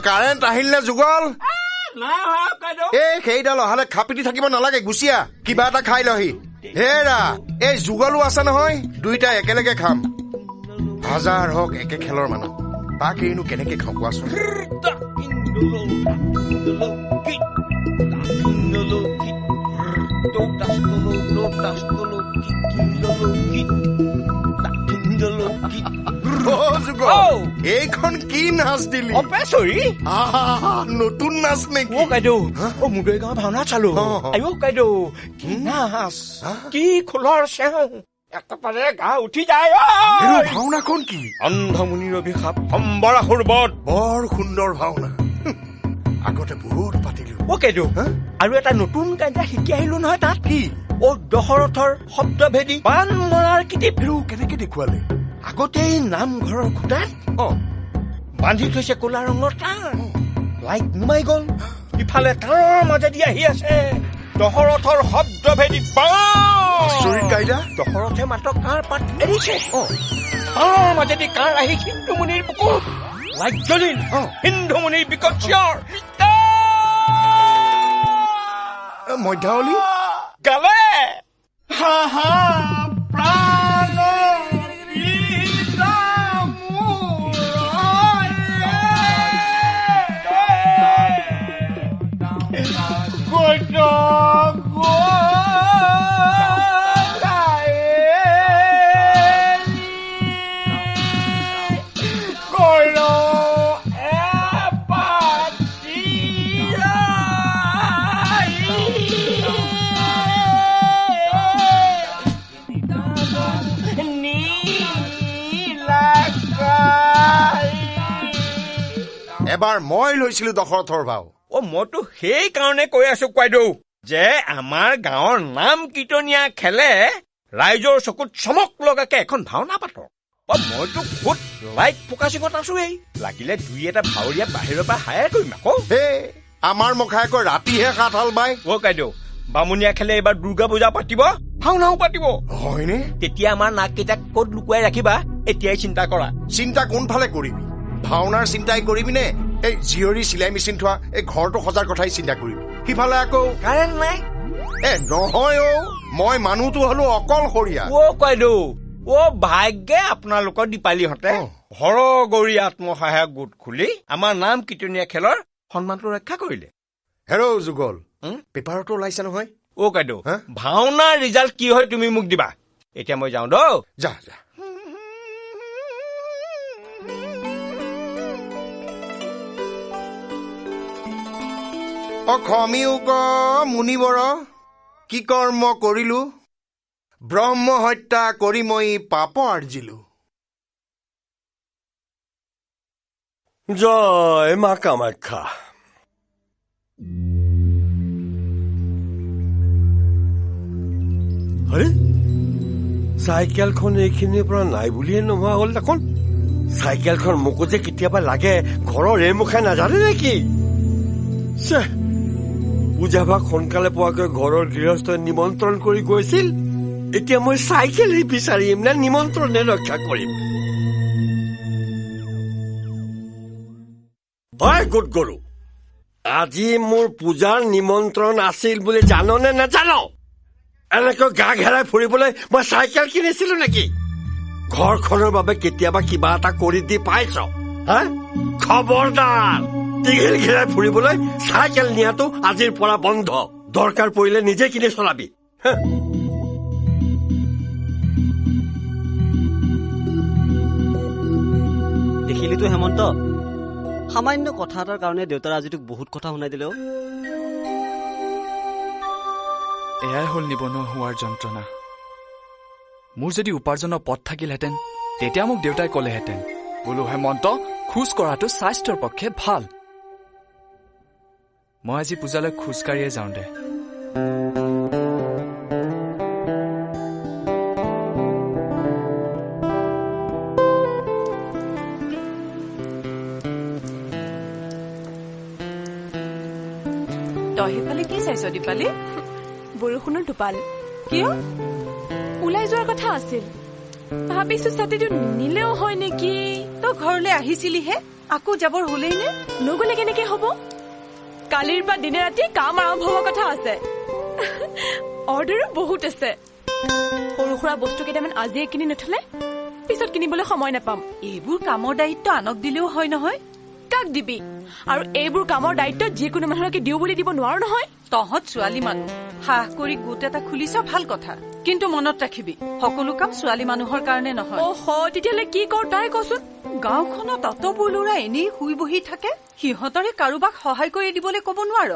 Current আহিল নে যুগল? সেইডাল অহালে খাপিটি থাকিব নালাগে, গুচিয়া কিবা এটা খাই লহি। হেৰা এই যুগলো আছে নহয়, দুইটাই একেলগে খাম। হাজাৰ হওক একে খেলৰ মানুহ, তাক এইনো কেনেকে খাওঁ কোৱাচোন? এইখন কি নাচ দিলি? নতুন নাচ নেকি? মুদৈ গাঁও ভাওনা চালো। কাইদেউ কি নাচ, কি খোলৰ চেও, একেবাৰে গা উঠি যায়। ভাওনাখন কি? অন্ধমুনিৰ অভিশাপ সম্বৰাসুৰ বধ। বৰ সুন্দৰ ভাওনা, আগতে বহুত পাতিলো। কাইদেউ আৰু এটা নতুন কাইদা শিকি আহিলো নহয়। তাত কি দশৰথৰ শব্দভেদী বান মৰাৰ কিটিপ কেনেকে দেখুৱালে? আগতেই নামঘৰৰ খুটাত বান্ধি থৈছে ক'লা ৰঙৰ তাঁৰ, লাইট নুমাই গল, ইফালে তাঁৰৰ মাজেদি আহি আছে দশৰথৰ শব্দভেদী বান। দশৰথে মাত্ৰ কাঁড় পাত এৰিছে, তাঁৰৰ মাজেদি কাঁড় আহি সিন্ধুমুনিৰ বুকুত লাইট জ্বলিল। সিন্ধুমুনিৰ বিকট চিঞৰ, মধ্যাৱলী গালে এবাৰ মই লৈছিলো দশৰথৰ ভাও। মইতো সেই কাৰণে কৈ আছো কোৱাইদেউ যে আমাৰ গাঁৱৰ নাম কীৰ্তনীয়া খেলে ৰাইজৰ চকুত চমক লগাকে এখন ভাওনা পাতক। মইতো খুদ লাইট ফকাচিঙত আছোৱেই, লাগিলে দুই এটা ভাৱৰীয়া বাহিৰৰ পৰা হায়াৰ কৰিম আকৌ। আমাৰ মুখাই আকৌ ৰাতিহে সাত হাল বাই। কাইদেউ বামুণীয়া খেলে এইবাৰ দুৰ্গা পূজা পাতিব, ভাওনাও পাতিব। হয়নে? তেতিয়া আমাৰ নাক কেইটাক ক'ত লুকুৱাই ৰাখিবা এতিয়াই চিন্তা কৰা। চিন্তা কোনফালে কৰিবি? ভাওনাৰ চিন্তাই কৰিবি নে এই জীয়ৰী চিলাই মেচিন থোৱা এই ঘৰটো সজাৰ কথাই চিন্তা কৰিবি? সিফালে আকৌ কাৰেণ্ট নাই। নহয় মই মানুহটো হলো অকলশৰীয়া। কাইদেউ ভাগ্যে আপোনালোকৰ দীপালীহঁতে হৰগৌৰী আত্মসহায়ক গোট খুলি আমাৰ নাম কীৰ্তনীয়া খেলৰ সন্মানটো ৰক্ষা কৰিলে। হেৰ যুগল, পেপাৰতো ওলাইছে নহয়। কাইদেউ ভাওনাৰ ৰিজাল্ট কি হয় তুমি মোক দিবা। এতিয়া মই যাওঁ দ। যা যা। অখমিও ক মুনিবৰ, কি কৰ্ম কৰিলো, ব্ৰহ্ম হত্যা কৰি মই পাপ আৰ্জিলো। জয় মা কামাখ্যা। আৰে চাইকেলখন এইখিনিৰ পৰা নাই বুলিয়ে নোহোৱা হ'ল দেখোন। চাইকেলখন মোকো যে কেতিয়াবা লাগে ঘৰৰ এই মুখে নাজানে নেকি? পূজাভাগ সোনকালে পোৱাকৈ ঘৰৰ গৃহস্থই নিমন্ত্ৰণ কৰি গৈছিল, এতিয়া মই চাইকেলেই বিচাৰিম নে নিমন্ত্ৰণে ৰক্ষা কৰিম? গোট গৰু, আজি মোৰ পূজাৰ নিমন্ত্ৰণ আছিল বুলি জানো নে নাজানো? এনেকৈ গা ঘেৰাই ফুৰিবলৈ মই চাইকেল কিনিছিলো নেকি? ঘৰখনৰ বাবে কেতিয়াবা কিবা এটা কৰি দি পাইছ? খবৰদাৰ, টিঘিল ঘেৰাই ফুৰিবলৈ চাইকেল নিয়াটো আজিৰ পৰা বন্ধ। দৰকাৰ পৰিলে নিজে কিনি চলাবি। দেখিলিতো হেমন্ত, সামান্য কথা এটাৰ কাৰণে দেউতাৰ আজি তোক বহুত কথা শুনাই দিলে। এয়াই হ'ল নিবনুৱা হোৱাৰ যন্ত্ৰণা। মোৰ যদি উপাৰ্জনৰ পথ থাকিলহেঁতেন তেতিয়া মোক দেউতাই ক'লেহেঁতেন, বোলো হেমন্ত, খোজ কঢ়াটো স্বাস্থ্যৰ পক্ষে ভাল। মই আজি পূজালৈ খোজকাঢ়িয়ে যাওঁ দে। তই সেইফালে কি চাইছ দীপালী? বৰষুণৰ টোপাল। কিয়? ওলাই যোৱাৰ কথা আছিল। ভাবিছো ছাতিটো নিলেও হয় নেকি। তই ঘৰলৈ আহিছিলিহে, আকৌ যাবৰ হলেই নে? নগলে কেনেকে হব? কালিৰ পৰা দিনে ৰাতি কাম আৰম্ভ হোৱাৰ কথা আছে। অৰ্ডাৰো বহুত আছে। সৰু সুৰা বস্তু কেইটামান আজিয়ে কিনি নথলে পিছত কিনিবলৈ সময় নাপাম। এইবোৰ কামৰ দায়িত্ব আনক দিলেও হয় নহয়। কাক দিবি? আৰু এইবোৰ কামৰ দায়িত্ব যিকোনো মানুহকে দিওঁ বুলি দিব নোৱাৰো নহয়। তহঁত ছোৱালী মানুহ, সাহ কৰি গোট এটা খুলিছ ভাল কথা, কিন্তু মনত ৰাখিবি সকলো কাম ছোৱালী মানুহৰ কাৰণে নহয়। তেতিয়াহ'লে কি কৰ তাই কচোন। গাঁওখনত অতবোৰ ল'ৰা এনেই শুই বহি থাকে, সিহঁতৰে কাৰোবাক সহায় কৰি দিবলৈ কব নোৱাৰ।